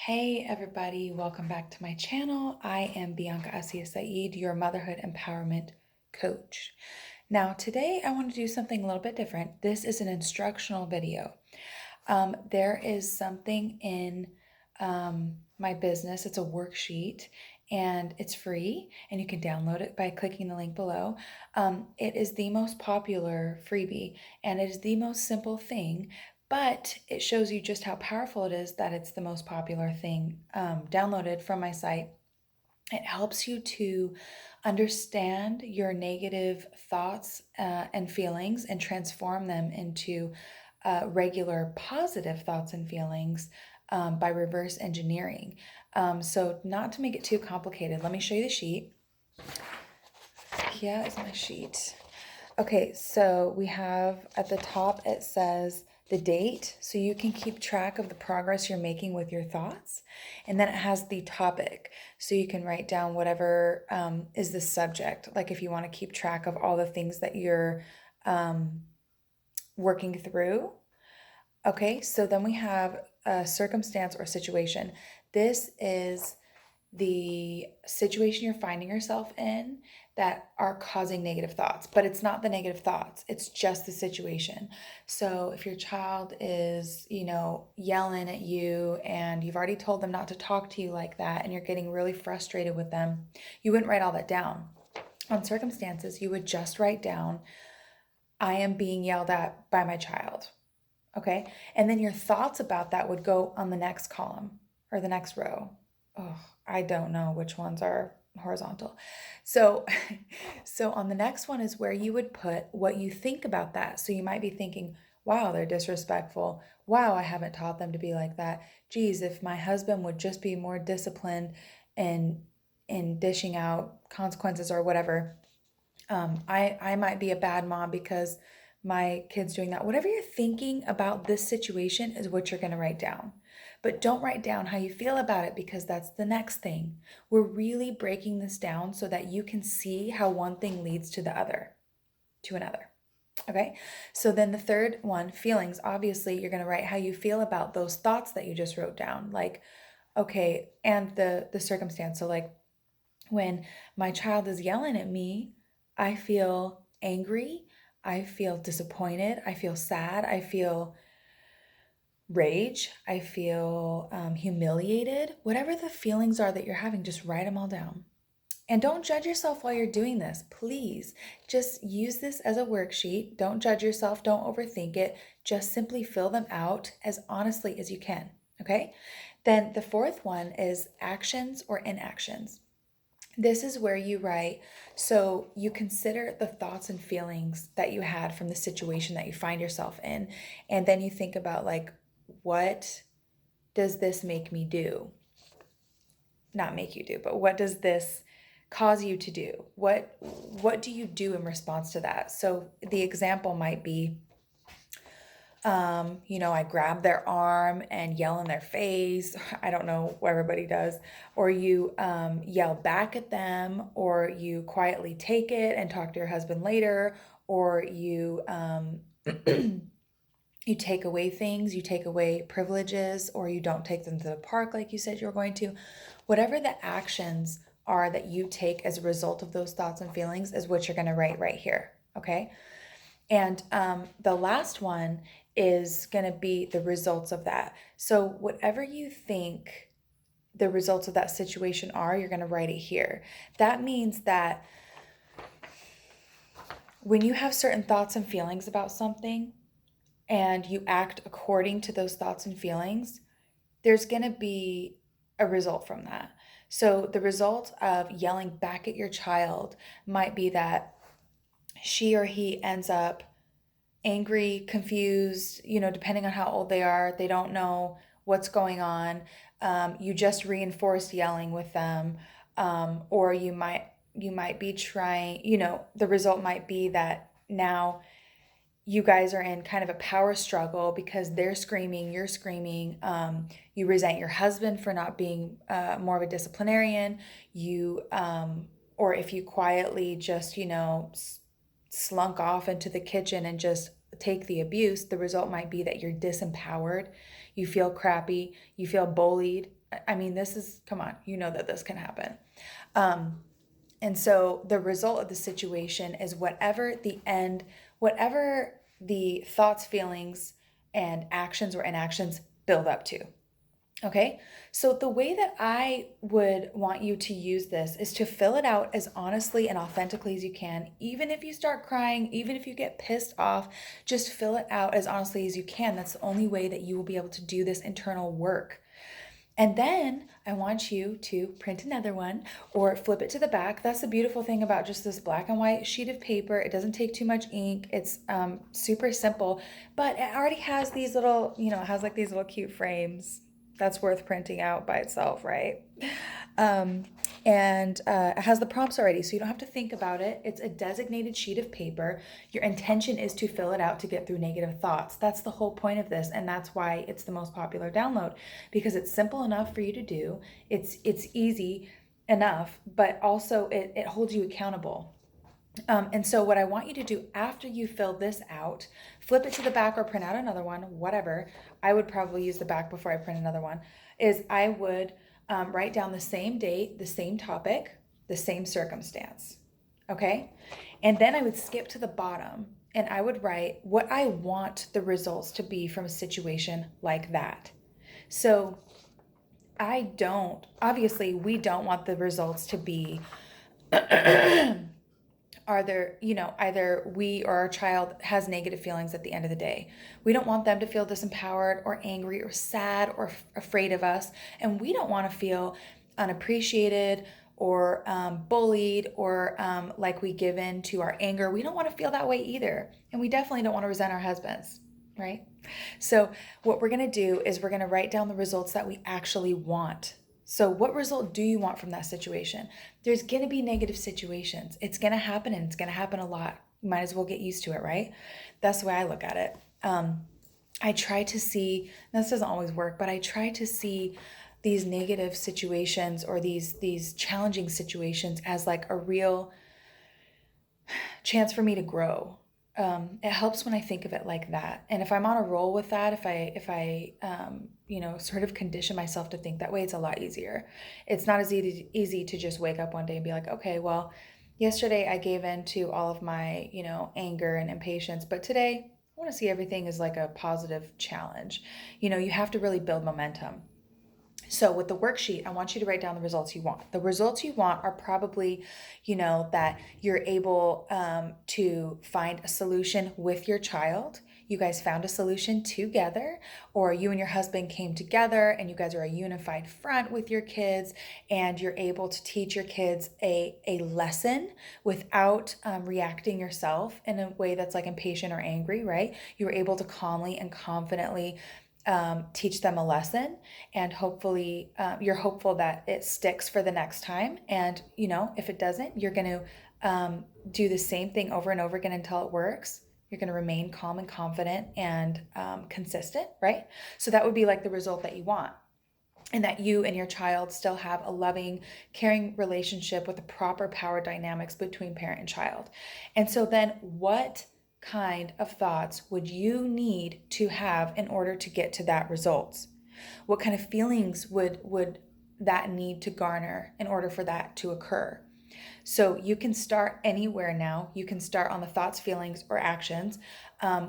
Hey everybody, welcome back to my channel. I am Bianca Asiya Saeed, your motherhood empowerment coach. Now today I want to do something a little bit different. This is an instructional video. There is something in my business. It's a worksheet and it's free and you can download it by clicking the link below. It is the most popular freebie and it is the most simple thing, but it shows you just how powerful it is that it's the most popular thing downloaded from my site. It helps you to understand your negative thoughts and feelings and transform them into regular positive thoughts and feelings by reverse engineering. So not to make it too complicated, let me show you the sheet. Here is my sheet. Okay, so we have at the top, it says the date, so you can keep track of the progress you're making with your thoughts. And then it has the topic, so you can write down whatever is the subject, like if you want to keep track of all the things that you're working through. Okay, so then we have a circumstance or situation. This is the situation you're finding yourself in that are causing negative thoughts, but it's not the negative thoughts, it's just the situation. So if your child is, yelling at you and you've already told them not to talk to you like that and you're getting really frustrated with them, you wouldn't write all that down. On circumstances, you would just write down, I am being yelled at by my child. Okay. And then your thoughts about that would go on the next column or the next row. Oh, I don't know which ones are horizontal. So, so on the next one is where you would put what you think about that. So you might be thinking, wow, they're disrespectful. Wow, I haven't taught them to be like that. Geez, if my husband would just be more disciplined in dishing out consequences or whatever, I might be a bad mom because my kid's doing that. Whatever you're thinking about this situation is what you're going to write down. But don't write down how you feel about it because that's the next thing. We're really breaking this down so that you can see how one thing leads to the other, to another. Okay, so then the third one, feelings. Obviously, you're going to write how you feel about those thoughts that you just wrote down. Like, okay, and the circumstance. So like when my child is yelling at me, I feel angry, I feel disappointed, I feel sad, I feel rage, I feel humiliated. Whatever the feelings are that you're having, just write them all down. And don't judge yourself while you're doing this. Please just use this as a worksheet. Don't judge yourself. Don't overthink it. Just simply fill them out as honestly as you can. Okay? Then the fourth one is actions or inactions. This is where you write, so you consider the thoughts and feelings that you had from the situation that you find yourself in. And then you think about like, what does this make me do? Not make you do, but what does this cause you to do? What do you do in response to that? So the example might be, I grab their arm and yell in their face. I don't know what everybody does. Or you yell back at them, or you quietly take it and talk to your husband later, or you you take away things, you take away privileges, or you don't take them to the park like you said you were going to. Whatever the actions are that you take as a result of those thoughts and feelings is what you're going to write right here. Okay. And the last one is going to be the results of that. So whatever you think the results of that situation are, you're going to write it here. That means that when you have certain thoughts and feelings about something and you act according to those thoughts and feelings, there's going to be a result from that. So the result of yelling back at your child might be that she or he ends up angry, confused, depending on how old they are, they don't know what's going on. You just reinforced yelling with them. Or you might be trying, the result might be that now you guys are in kind of a power struggle because they're screaming, you're screaming. You resent your husband for not being more of a disciplinarian. Or if you quietly just, slunk off into the kitchen and just take the abuse, the result might be that you're disempowered, you feel crappy, you feel bullied, I mean, this is, come on, you know that this can happen. Um, and so the result of the situation is whatever the thoughts, feelings, and actions or inactions build up to. Okay, so the way that I would want you to use this is to fill it out as honestly and authentically as you can. Even if you start crying, even if you get pissed off, just fill it out as honestly as you can. That's the only way that you will be able to do this internal work. And then I want you to print another one or flip it to the back. That's the beautiful thing about just this black and white sheet of paper. It doesn't take too much ink. It's super simple, but it already has these little, it has like these little cute frames. That's worth printing out by itself, right? Um, and it has the prompts already, so you don't have to think about it. It's a designated sheet of paper. Your intention is to fill it out to get through negative thoughts. That's the whole point of this, and that's why it's the most popular download, because it's simple enough for you to do. It's easy enough, but also it holds you accountable. And so what I want you to do after you fill this out, flip it to the back or print out another one, whatever. I would probably use the back before I print another one, is I would write down the same date, the same topic, the same circumstance. Okay? And then I would skip to the bottom and I would write what I want the results to be from a situation like that. So obviously, we don't want the results to be are there, either we or our child has negative feelings at the end of the day. We don't want them to feel disempowered or angry or sad or afraid of us. And we don't want to feel unappreciated or bullied or like we give in to our anger. We don't want to feel that way either. And we definitely don't want to resent our husbands, right? So what we're going to do is we're going to write down the results that we actually want. So what result do you want from that situation? There's going to be negative situations. It's going to happen, and it's going to happen a lot. You might as well get used to it, right? That's the way I look at it. I try to see, this doesn't always work, but I try to see these negative situations or these challenging situations as like a real chance for me to grow. It helps when I think of it like that. And if I'm on a roll with that, if I sort of condition myself to think that way, it's a lot easier. It's not as easy to just wake up one day and be like, okay, well, yesterday I gave in to all of my, anger and impatience, but today I want to see everything as like a positive challenge. You have to really build momentum. So with the worksheet, I want you to write down the results you want. The results you want are probably, that you're able to find a solution with your child. You guys found a solution together, or you and your husband came together and you guys are a unified front with your kids, and you're able to teach your kids a lesson without reacting yourself in a way that's like impatient or angry, right? You were able to calmly and confidently teach them a lesson, and hopefully you're hopeful that it sticks for the next time. And if it doesn't, you're going to do the same thing over and over again until it works. You're going to remain calm and confident and consistent, right? So that would be like the result that you want, and that you and your child still have a loving, caring relationship with the proper power dynamics between parent and child. And so then what kind of thoughts would you need to have in order to get to that results? What kind of feelings would that need to garner in order for that to occur? So you can start anywhere now. You can start on the thoughts, feelings, or actions.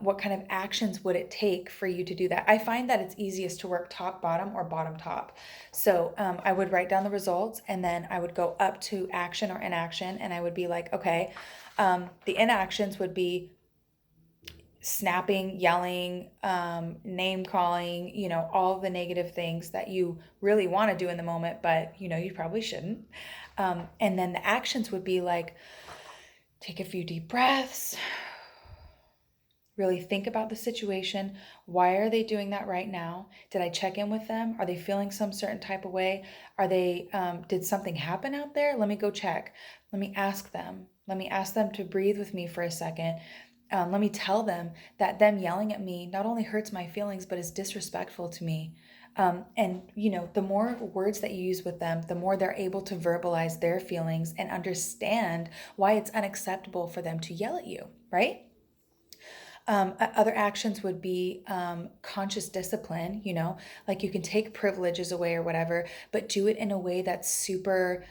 What kind of actions would it take for you to do that? I find that it's easiest to work top, bottom, or bottom, top. So I would write down the results, and then I would go up to action or inaction, and I would be like, okay, the inactions would be snapping, yelling, name calling, all the negative things that you really want to do in the moment, but you probably shouldn't. And then the actions would be like, take a few deep breaths, really think about the situation. Why are they doing that right now? Did I check in with them? Are they feeling some certain type of way? Did something happen out there? Let me go check. Let me ask them. Let me ask them to breathe with me for a second. Let me tell them that them yelling at me not only hurts my feelings, but is disrespectful to me. And the more words that you use with them, the more they're able to verbalize their feelings and understand why it's unacceptable for them to yell at you, right? Other actions would be conscious discipline, like you can take privileges away or whatever, but do it in a way that's super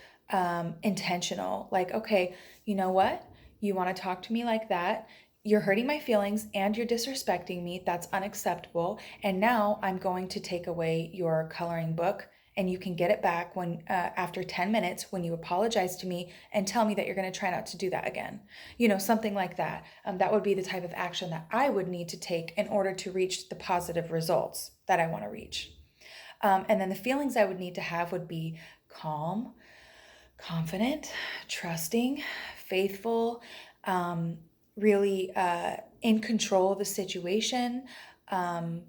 intentional. Like, okay, you know what? You want to talk to me like that? You're hurting my feelings and you're disrespecting me. That's unacceptable. And now I'm going to take away your coloring book, and you can get it back when after 10 minutes when you apologize to me and tell me that you're going to try not to do that again. Something like that. That would be the type of action that I would need to take in order to reach the positive results that I want to reach. And then the feelings I would need to have would be calm, confident, trusting, faithful, um, really in control of the situation. Um,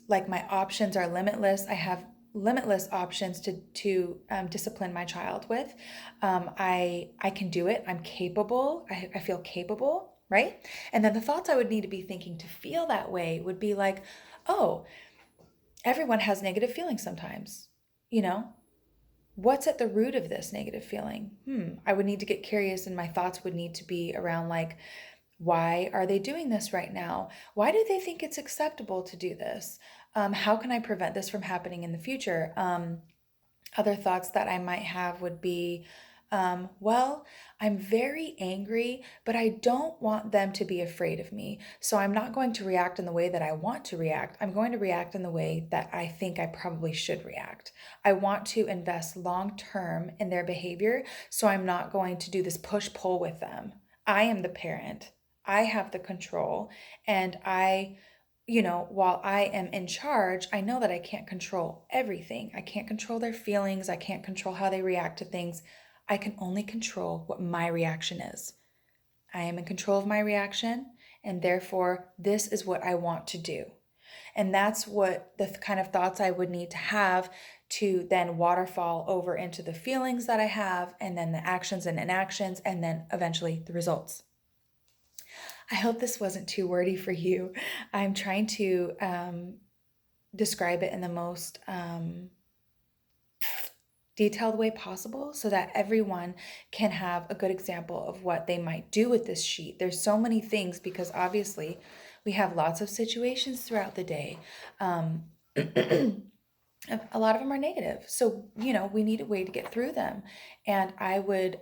like my options are limitless. I have limitless options to discipline my child with. I can do it. I'm capable. I feel capable, right? And then the thoughts I would need to be thinking to feel that way would be like, oh, everyone has negative feelings sometimes. You know, what's at the root of this negative feeling? I would need to get curious, and my thoughts would need to be around like, why are they doing this right now? Why do they think it's acceptable to do this? How can I prevent this from happening in the future? Other thoughts that I might have would be, well, I'm very angry, but I don't want them to be afraid of me. So I'm not going to react in the way that I want to react. I'm going to react in the way that I think I probably should react. I want to invest long term in their behavior, so I'm not going to do this push pull with them. I am the parent, I have the control, and while I am in charge, I know that I can't control everything. I can't control their feelings. I can't control how they react to things. I can only control what my reaction is. I am in control of my reaction, and therefore, this is what I want to do. And that's what the kind of thoughts I would need to have to then waterfall over into the feelings that I have, and then the actions and inactions, and then eventually the results. I hope this wasn't too wordy for you. I'm trying to describe it in the most detailed way possible so that everyone can have a good example of what they might do with this sheet. There's so many things because obviously we have lots of situations throughout the day. Um, a lot of them are negative. So, we need a way to get through them. And I would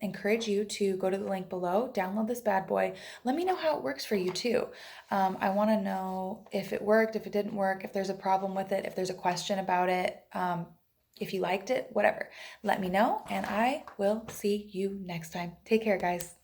encourage you to go to the link below, download this bad boy. Let me know how it works for you too. I want to know if it worked, if it didn't work, if there's a problem with it, if there's a question about it, if you liked it, whatever. Let me know, and I will see you next time. Take care, guys.